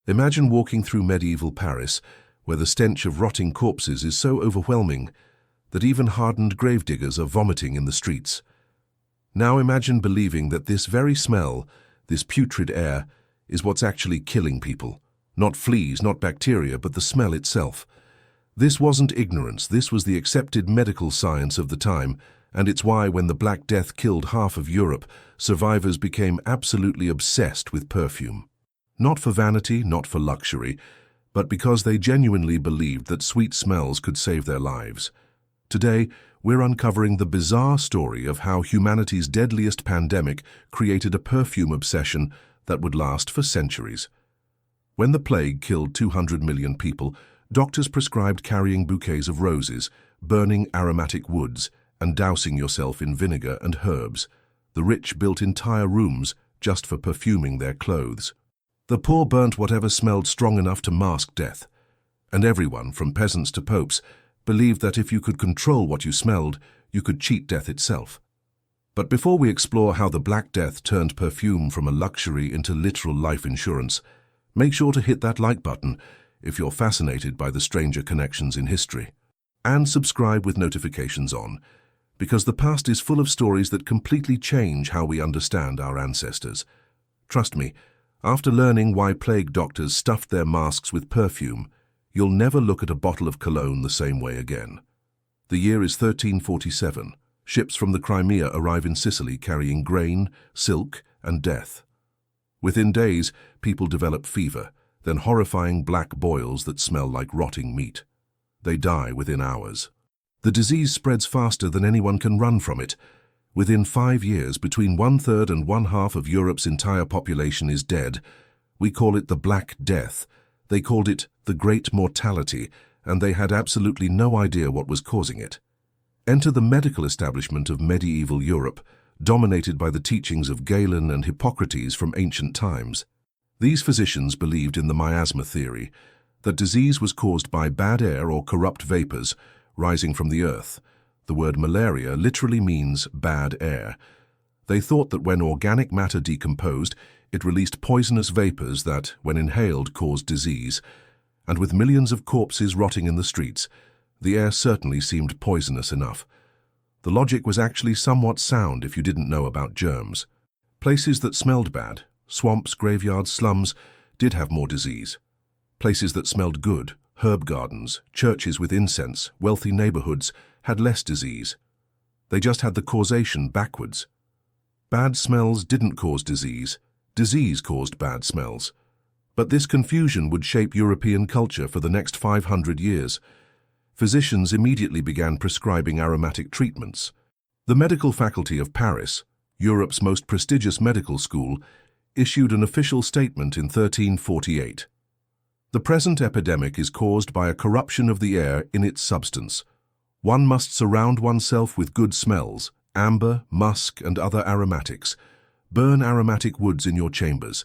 Imagine walking through medieval Paris, where the stench of rotting corpses is so overwhelming that even hardened gravediggers are vomiting in the streets. Now imagine believing that this very smell, this putrid air, is what's actually killing people. Not fleas, not bacteria, but the smell itself. This wasn't ignorance, this was the accepted medical science of the time, and it's why when the Black Death killed half of Europe, survivors became absolutely obsessed with perfume. Not for vanity, not for luxury, but because they genuinely believed that sweet smells could save their lives. Today, we're uncovering the bizarre story of how humanity's deadliest pandemic created a perfume obsession that would last for centuries. When the plague killed 200 million people, doctors prescribed carrying bouquets of roses, burning aromatic woods, and dousing yourself in vinegar and herbs. The rich built entire rooms just for perfuming their clothes. The poor burnt whatever smelled strong enough to mask death. And everyone, from peasants to popes, believed that if you could control what you smelled, you could cheat death itself. But before we explore how the Black Death turned perfume from a luxury into literal life insurance, make sure to hit that like button if you're fascinated by the stranger connections in history. And subscribe with notifications on, because the past is full of stories that completely change how we understand our ancestors. Trust me, after learning why plague doctors stuffed their masks with perfume, you'll never look at a bottle of cologne the same way again. The year is 1347. Ships from the Crimea arrive in Sicily carrying grain, silk, and death. Within days, people develop fever, then horrifying black boils that smell like rotting meat. They die within hours. The disease spreads faster than anyone can run from it. Within 5 years, between 1/3 and 1/2 of Europe's entire population is dead. We call it the Black Death. They called it the Great Mortality, and they had absolutely no idea what was causing it. Enter the medical establishment of medieval Europe, dominated by the teachings of Galen and Hippocrates from ancient times. These physicians believed in the miasma theory, that disease was caused by bad air or corrupt vapors rising from the earth. The word malaria literally means bad air. They thought that when organic matter decomposed, it released poisonous vapors that, when inhaled, caused disease. And with millions of corpses rotting in the streets, the air certainly seemed poisonous enough. The logic was actually somewhat sound if you didn't know about germs. Places that smelled bad, swamps, graveyards, slums, did have more disease. Places that smelled good, herb gardens, churches with incense, wealthy neighborhoods, had less disease. They just had the causation backwards. Bad smells didn't cause disease. Disease caused bad smells. But this confusion would shape European culture for the next 500 years. Physicians immediately began prescribing aromatic treatments. The medical faculty of Paris, Europe's most prestigious medical school, issued an official statement in 1348. The present epidemic is caused by a corruption of the air in its substance. One must surround oneself with good smells, amber, musk, and other aromatics. Burn aromatic woods in your chambers.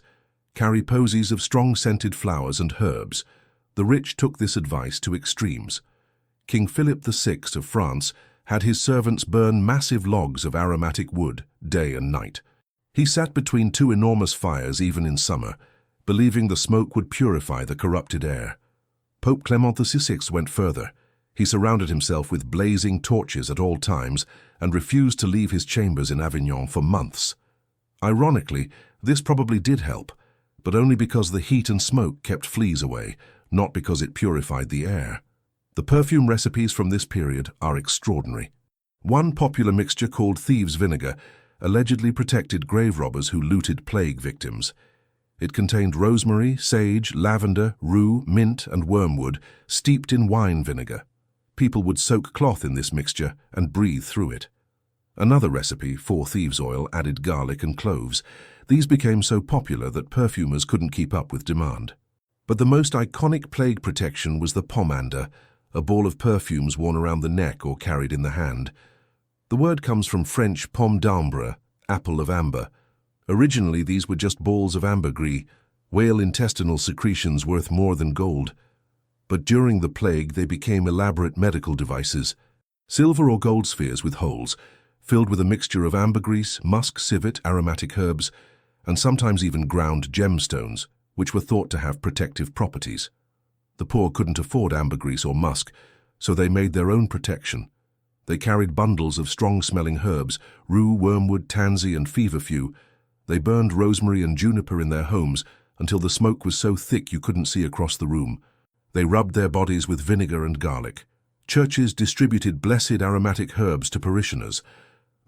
Carry posies of strong-scented flowers and herbs. The rich took this advice to extremes. King Philip VI of France had his servants burn massive logs of aromatic wood, day and night. He sat between two enormous fires even in summer, believing the smoke would purify the corrupted air. Pope Clement VI went further. He surrounded himself with blazing torches at all times and refused to leave his chambers in Avignon for months. Ironically, this probably did help, but only because the heat and smoke kept fleas away, not because it purified the air. The perfume recipes from this period are extraordinary. One popular mixture called thieves' vinegar allegedly protected grave robbers who looted plague victims. It contained rosemary, sage, lavender, rue, mint, and wormwood steeped in wine vinegar. People would soak cloth in this mixture and breathe through it. Another recipe, for thieves' oil, added garlic and cloves. These became so popular that perfumers couldn't keep up with demand. But the most iconic plague protection was the pomander, a ball of perfumes worn around the neck or carried in the hand. The word comes from French pomme d'ambre, apple of amber. Originally, these were just balls of ambergris, whale intestinal secretions worth more than gold. But during the plague, they became elaborate medical devices. Silver or gold spheres with holes, filled with a mixture of ambergris, musk, civet, aromatic herbs, and sometimes even ground gemstones, which were thought to have protective properties. The poor couldn't afford ambergris or musk, so they made their own protection. They carried bundles of strong-smelling herbs, rue, wormwood, tansy, and feverfew. They burned rosemary and juniper in their homes until the smoke was so thick you couldn't see across the room. They rubbed their bodies with vinegar and garlic. Churches distributed blessed aromatic herbs to parishioners.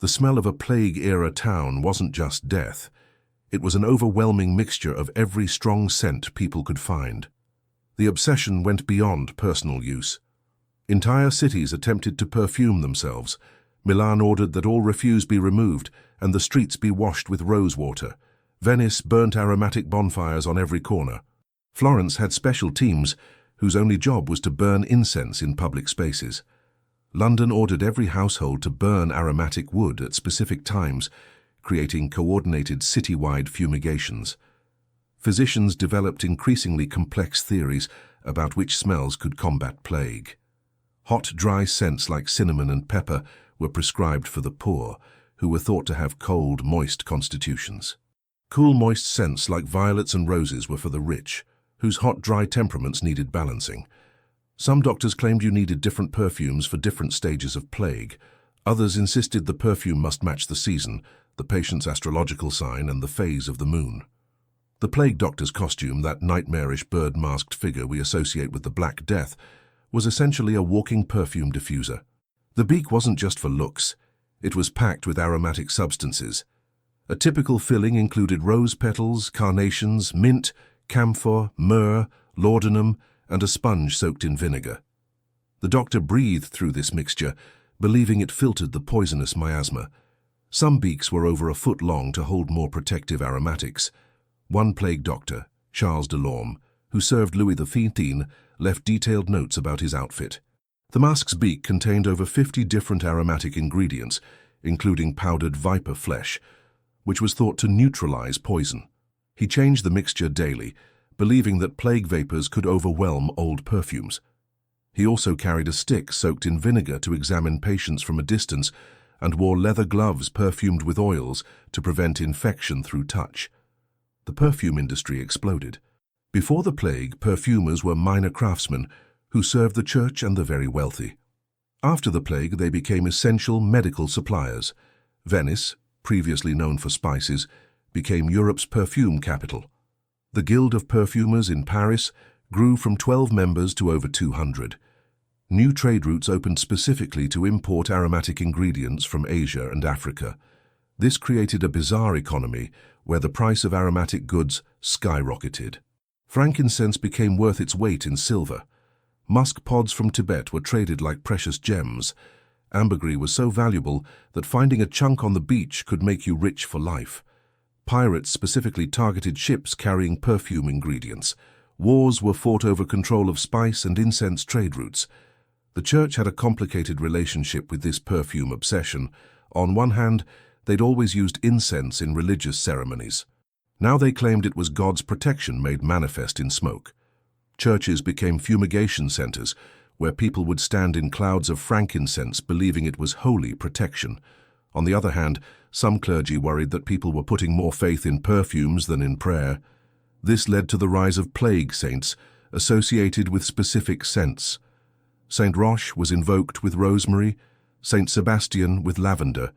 The smell of a plague-era town wasn't just death. It was an overwhelming mixture of every strong scent people could find. The obsession went beyond personal use. Entire cities attempted to perfume themselves. Milan ordered that all refuse be removed and the streets be washed with rose water. Venice burnt aromatic bonfires on every corner. Florence had special teams whose only job was to burn incense in public spaces. London ordered every household to burn aromatic wood at specific times, creating coordinated citywide fumigations. Physicians developed increasingly complex theories about which smells could combat plague. Hot, dry scents like cinnamon and pepper were prescribed for the poor, who were thought to have cold, moist constitutions. Cool, moist scents like violets and roses were for the rich, whose hot, dry temperaments needed balancing. Some doctors claimed you needed different perfumes for different stages of plague. Others insisted the perfume must match the season, the patient's astrological sign, and the phase of the moon. The plague doctor's costume, that nightmarish bird-masked figure we associate with the Black Death, was essentially a walking perfume diffuser. The beak wasn't just for looks. It was packed with aromatic substances. A typical filling included rose petals, carnations, mint, camphor, myrrh, laudanum, and a sponge soaked in vinegar. The doctor breathed through this mixture, believing it filtered the poisonous miasma. Some beaks were over a foot long to hold more protective aromatics. One plague doctor, Charles de Lorme, who served Louis XV, left detailed notes about his outfit. The mask's beak contained over 50 different aromatic ingredients, including powdered viper flesh, which was thought to neutralize poison. He changed the mixture daily, believing that plague vapors could overwhelm old perfumes. He also carried a stick soaked in vinegar to examine patients from a distance and wore leather gloves perfumed with oils to prevent infection through touch. The perfume industry exploded. Before the plague, perfumers were minor craftsmen who served the church and the very wealthy. After the plague, they became essential medical suppliers. Venice, previously known for spices, became Europe's perfume capital. The Guild of Perfumers in Paris grew from 12 members to over 200. New trade routes opened specifically to import aromatic ingredients from Asia and Africa. This created a bizarre economy where the price of aromatic goods skyrocketed. Frankincense became worth its weight in silver. Musk pods from Tibet were traded like precious gems. Ambergris was so valuable that finding a chunk on the beach could make you rich for life. Pirates specifically targeted ships carrying perfume ingredients. Wars were fought over control of spice and incense trade routes. The church had a complicated relationship with this perfume obsession. On one hand, they'd always used incense in religious ceremonies. Now they claimed it was God's protection made manifest in smoke. Churches became fumigation centers, where people would stand in clouds of frankincense believing it was holy protection. On the other hand, some clergy worried that people were putting more faith in perfumes than in prayer. This led to the rise of plague saints, associated with specific scents. Saint Roche was invoked with rosemary, Saint Sebastian with lavender.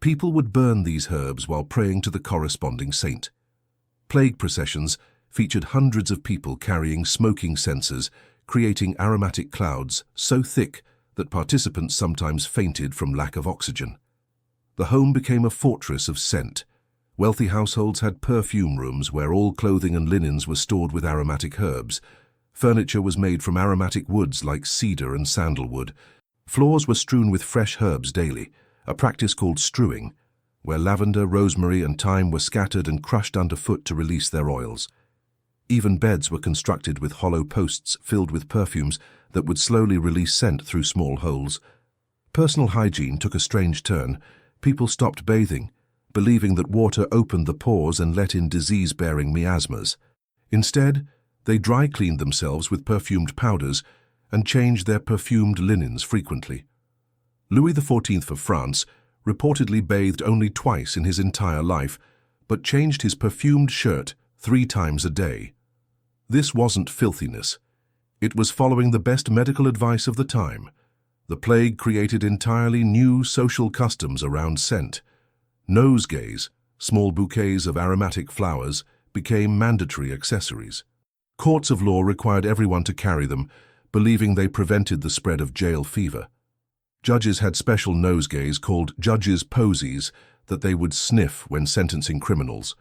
People would burn these herbs while praying to the corresponding saint. Plague processions featured hundreds of people carrying smoking censers, creating aromatic clouds so thick that participants sometimes fainted from lack of oxygen. The home became a fortress of scent. Wealthy households had perfume rooms where all clothing and linens were stored with aromatic herbs. Furniture was made from aromatic woods like cedar and sandalwood. Floors were strewn with fresh herbs daily, a practice called strewing, where lavender, rosemary, and thyme were scattered and crushed underfoot to release their oils. Even beds were constructed with hollow posts filled with perfumes that would slowly release scent through small holes. Personal hygiene took a strange turn. People stopped bathing, believing that water opened the pores and let in disease-bearing miasmas. Instead, they dry-cleaned themselves with perfumed powders and changed their perfumed linens frequently. Louis XIV of France reportedly bathed only twice in his entire life, but changed his perfumed shirt 3 times a day. This wasn't filthiness. It was following the best medical advice of the time. The plague created entirely new social customs around scent. Nosegays, small bouquets of aromatic flowers, became mandatory accessories. Courts of law required everyone to carry them, believing they prevented the spread of jail fever. Judges had special nosegays called judges' posies that they would sniff when sentencing criminals.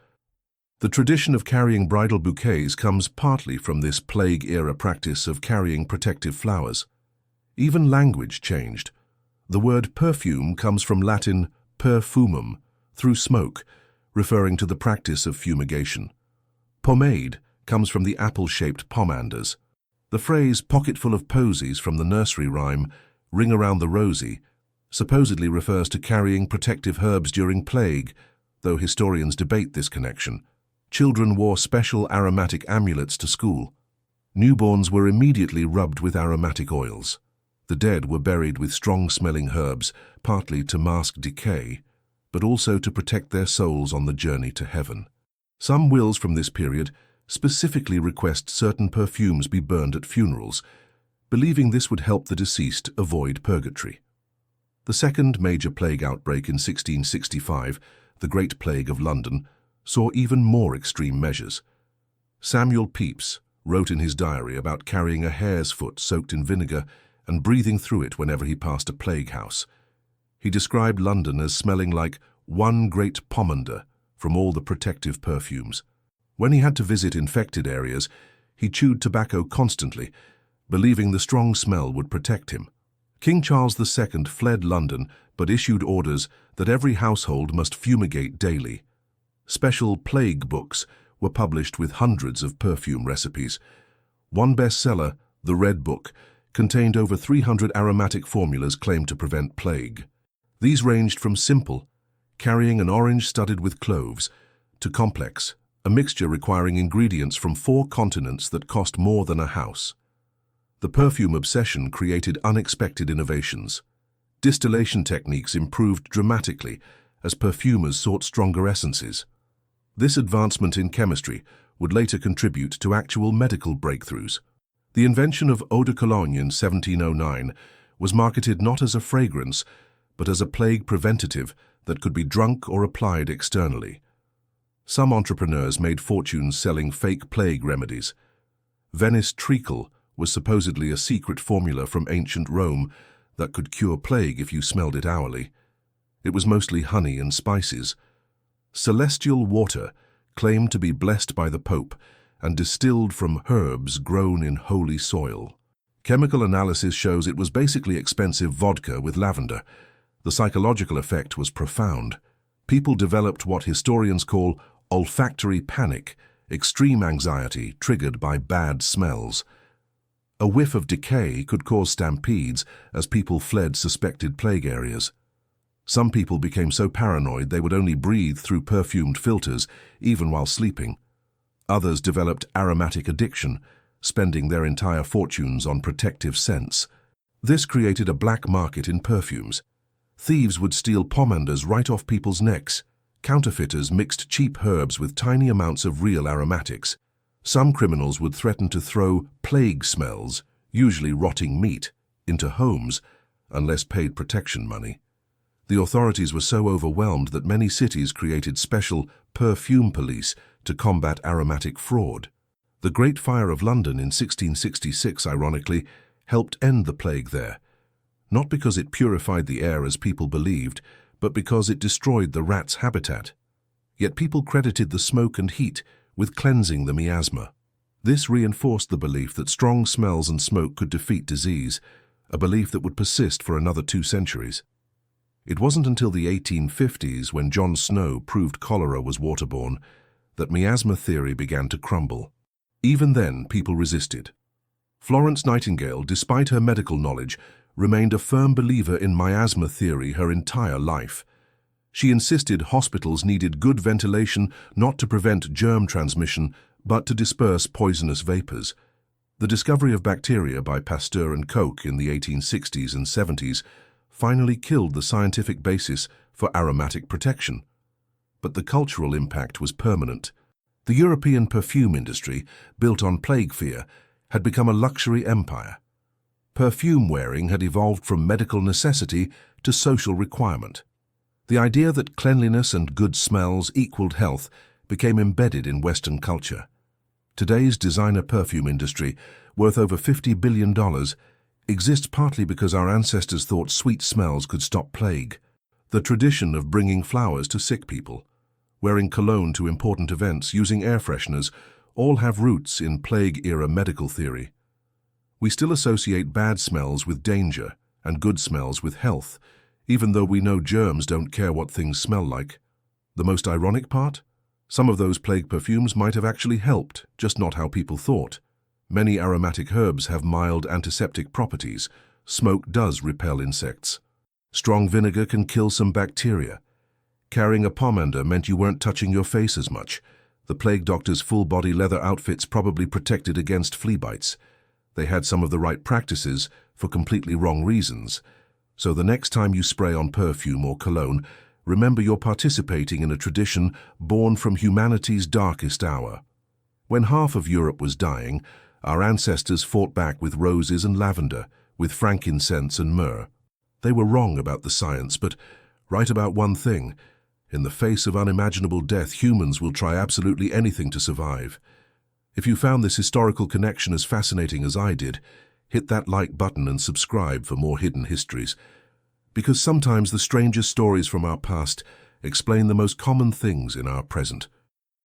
The tradition of carrying bridal bouquets comes partly from this plague-era practice of carrying protective flowers. Even language changed. The word perfume comes from Latin perfumum, through smoke, referring to the practice of fumigation. Pomade comes from the apple-shaped pomanders. The phrase pocketful of posies from the nursery rhyme Ring Around the Rosy supposedly refers to carrying protective herbs during plague, though historians debate this connection. Children wore special aromatic amulets to school. Newborns were immediately rubbed with aromatic oils. The dead were buried with strong-smelling herbs, partly to mask decay, but also to protect their souls on the journey to heaven. Some wills from this period specifically request certain perfumes be burned at funerals, believing this would help the deceased avoid purgatory. The second major plague outbreak in 1665, the Great Plague of London, saw even more extreme measures. Samuel Pepys wrote in his diary about carrying a hare's foot soaked in vinegar and breathing through it whenever he passed a plague house. He described London as smelling like one great pomander from all the protective perfumes. When he had to visit infected areas, he chewed tobacco constantly, believing the strong smell would protect him. King Charles II fled London but issued orders that every household must fumigate daily. Special plague books were published with hundreds of perfume recipes. One bestseller, The Red Book, contained over 300 aromatic formulas claimed to prevent plague. These ranged from simple, carrying an orange studded with cloves, to complex, a mixture requiring ingredients from 4 continents that cost more than a house. The perfume obsession created unexpected innovations. Distillation techniques improved dramatically as perfumers sought stronger essences. This advancement in chemistry would later contribute to actual medical breakthroughs. The invention of eau de cologne in 1709 was marketed not as a fragrance, but as a plague preventative that could be drunk or applied externally. Some entrepreneurs made fortunes selling fake plague remedies. Venice treacle was supposedly a secret formula from ancient Rome that could cure plague if you smelled it hourly. It was mostly honey and spices. Celestial water, claimed to be blessed by the Pope and distilled from herbs grown in holy soil. Chemical analysis shows it was basically expensive vodka with lavender. The psychological effect was profound. People developed what historians call olfactory panic, extreme anxiety triggered by bad smells. A whiff of decay could cause stampedes as people fled suspected plague areas. Some people became so paranoid they would only breathe through perfumed filters, even while sleeping. Others developed aromatic addiction, spending their entire fortunes on protective scents. This created a black market in perfumes. Thieves would steal pomanders right off people's necks. Counterfeiters mixed cheap herbs with tiny amounts of real aromatics. Some criminals would threaten to throw plague smells, usually rotting meat, into homes, unless paid protection money. The authorities were so overwhelmed that many cities created special perfume police to combat aromatic fraud. The Great Fire of London in 1666, ironically, helped end the plague there, not because it purified the air as people believed, but because it destroyed the rat's habitat. Yet people credited the smoke and heat with cleansing the miasma. This reinforced the belief that strong smells and smoke could defeat disease, a belief that would persist for another 2 centuries. It wasn't until the 1850s, when John Snow proved cholera was waterborne, that miasma theory began to crumble. Even then, people resisted. Florence Nightingale, despite her medical knowledge, remained a firm believer in miasma theory her entire life. She insisted hospitals needed good ventilation not to prevent germ transmission, but to disperse poisonous vapors. The discovery of bacteria by Pasteur and Koch in the 1860s and 70s finally killed the scientific basis for aromatic protection. But the cultural impact was permanent. The European perfume industry, built on plague fear, had become a luxury empire. Perfume wearing had evolved from medical necessity to social requirement. The idea that cleanliness and good smells equaled health became embedded in Western culture. Today's designer perfume industry, worth over $50 billion, exists partly because our ancestors thought sweet smells could stop plague. The tradition of bringing flowers to sick people, wearing cologne to important events, using air fresheners, all have roots in plague-era medical theory. We still associate bad smells with danger and good smells with health, even though we know germs don't care what things smell like. The most ironic part? Some of those plague perfumes might have actually helped, just not how people thought. Many aromatic herbs have mild antiseptic properties. Smoke does repel insects. Strong vinegar can kill some bacteria. Carrying a pomander meant you weren't touching your face as much. The plague doctor's full-body leather outfits probably protected against flea bites. They had some of the right practices for completely wrong reasons. So the next time you spray on perfume or cologne, remember you're participating in a tradition born from humanity's darkest hour. When half of Europe was dying, our ancestors fought back with roses and lavender, with frankincense and myrrh. They were wrong about the science, but right about one thing. In the face of unimaginable death, humans will try absolutely anything to survive. If you found this historical connection as fascinating as I did, hit that like button and subscribe for more hidden histories. Because sometimes the strangest stories from our past explain the most common things in our present.